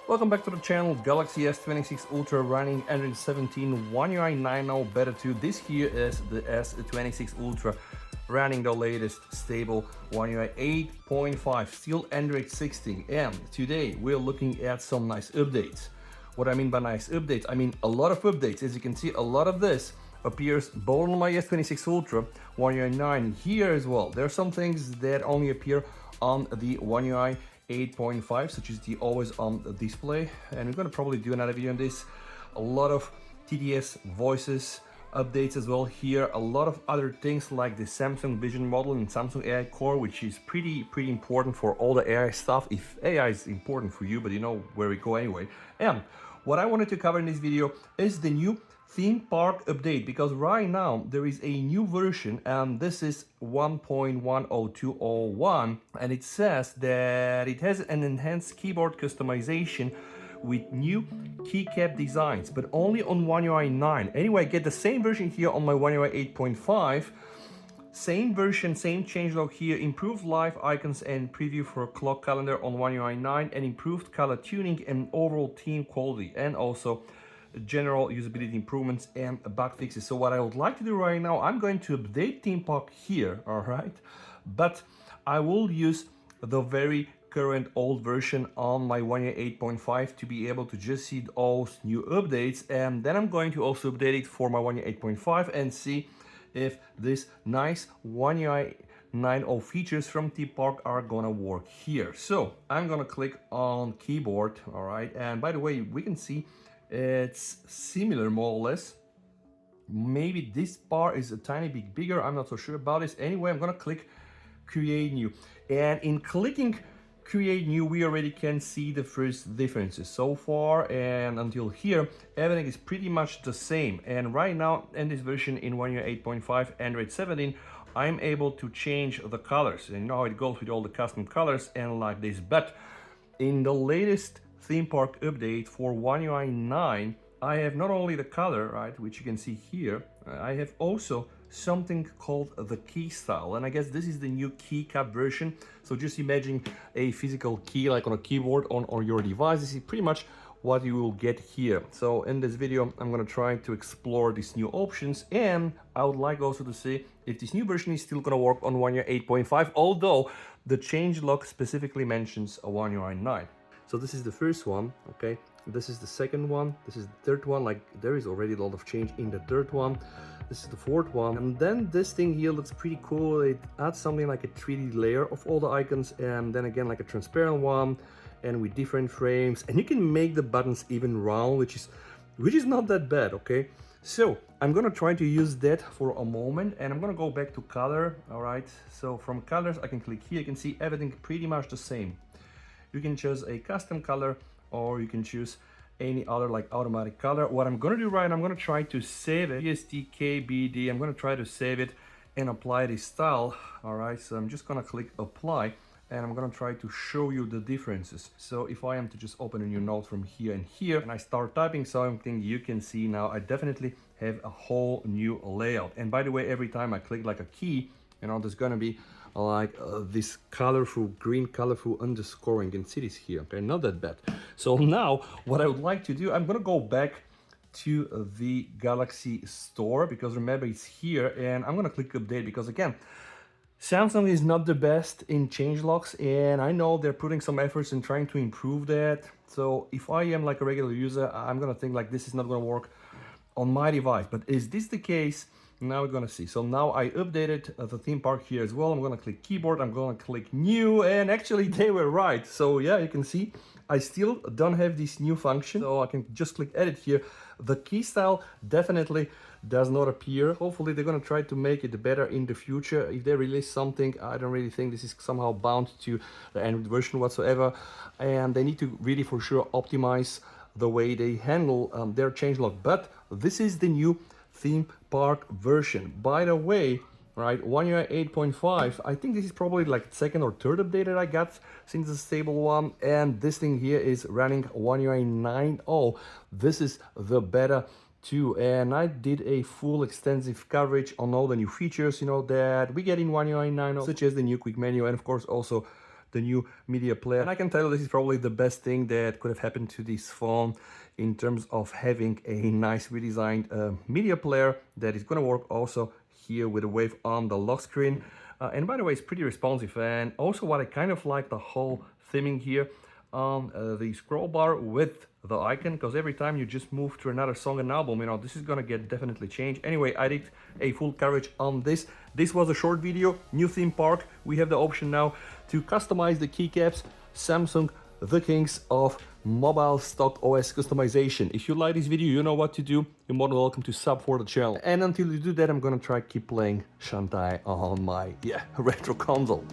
Welcome back to the channel. Galaxy S26 Ultra running Android 17 One UI 9.0 Beta 2. This here is the S26 Ultra running the latest stable One UI 8.5, still Android 16. And today we're looking at some nice updates. What I mean by nice updates, I mean a lot of updates. As you can see, a lot of this appears both on my S26 Ultra, One UI 9 here as well. There are some things that only appear on the One UI 8.5, such as the always on display, and we're going to probably do another video on this. A lot of TTS voices updates as well here, a lot of other things like the Samsung Vision model and Samsung AI Core, which is pretty important for all the AI stuff, if AI is important for you, but you know where we go anyway. And what I wanted to cover in this video is the new theme park update, because right now there is a new version and this is 1.10201, and it says that it has an enhanced keyboard customization with new keycap designs, but only on One UI 9. Anyway, I get the same version here on my One UI 8.5. Same version, same changelog here, improved live icons and preview for clock calendar on One UI 9, and improved color tuning and overall theme quality, and also general usability improvements and bug fixes. So what I would like to do right now, I'm going to update theme park here, all right, but I will use the very current old version on my One UI 8.5 to be able to just see those new updates, and then I'm going to also update it for my One UI 8.5 and see if this nice One UI 9.0 features from theme park are gonna work here. So I'm gonna click on keyboard, all right, and by the way, we can see it's similar more or less. Maybe this bar is a tiny bit bigger, I'm not so sure about this. Anyway, I'm gonna click create new, and in clicking create new we already can see the first differences so far, and until here everything is pretty much the same. And right now in this version in One UI 8.5 Android 17, I'm able to change the colors, and you know how it goes with all the custom colors and like this. But in the latest theme park update for One UI 9, I have not only the color, right, which you can see here, I have also something called the key style, and I guess this is the new Keycap version. So just imagine a physical key like on a keyboard on your device. This is pretty much what you will get here. So in this video I'm going to try to explore these new options, and I would like also to see if this new version is still going to work on One UI 8.5, although the changelog specifically mentions a One UI 9. So this is the first one, okay, this is the second one, this is the third one, like there is already a lot of change in the third one, this is the fourth one, and then this thing here looks pretty cool. It adds something like a 3D layer of all the icons, and then again like a transparent one and with different frames, and you can make the buttons even round, which is not that bad, okay. So I'm gonna try to use that for a moment, and I'm gonna go back to color. All right, so from colors I can click here, you can see everything pretty much the same. You can choose a custom color, or you can choose any other like automatic color. What I'm gonna do right now, I'm gonna try to save it, PSTKBD, I'm gonna try to save it and apply this style. All right, so I'm just gonna click apply, and I'm gonna try to show you the differences. So if I am to just open a new note from here and here, and I start typing something, you can see now I definitely have a whole new layout. And by the way, every time I click like a key, you know, there's gonna be like this colorful green colorful underscoring. You can see this here, okay, not that bad. So now what I would like to do, I'm gonna go back to the Galaxy store, because remember it's here, and I'm gonna click update, because again, Samsung is not the best in changelogs, and I know they're putting some efforts in trying to improve that. So if I am like a regular user, I'm gonna think like this is not gonna work on my device. But is this the case? Now we're gonna see. So now I updated the theme park here as well. I'm gonna click keyboard, I'm gonna click new, and actually they were right. So yeah, you can see I still don't have this new function, so I can just click edit here. The key style definitely does not appear. Hopefully they're gonna try to make it better in the future. If they release something, I don't really think this is somehow bound to the Android version whatsoever, and they need to really for sure optimize the way they handle their changelog. But this is the new theme park version. By the way, right, One UI 8.5, I think this is probably like second or third update that I got since the stable one, and this thing here is running One UI 9.0. This is the beta 2, and I did a full extensive coverage on all the new features, you know, that we get in One UI 9.0, such as the new quick menu, and of course also the new media player. And I can tell you this is probably the best thing that could have happened to this phone in terms of having a nice redesigned media player that is going to work also here with a wave on the lock screen. And by the way, it's pretty responsive. And also what I kind of like, the whole theming here on the scroll bar with the icon, because every time you just move to another song and album, you know, this is gonna get definitely changed. Anyway, I did a full coverage on this. This was a short video, new theme park. We have the option now to customize the keycaps. Samsung, the kings of mobile stock OS customization. If you like this video, you know what to do. You're more than welcome to sub for the channel. And until you do that, I'm gonna try keep playing Shantae on my retro console.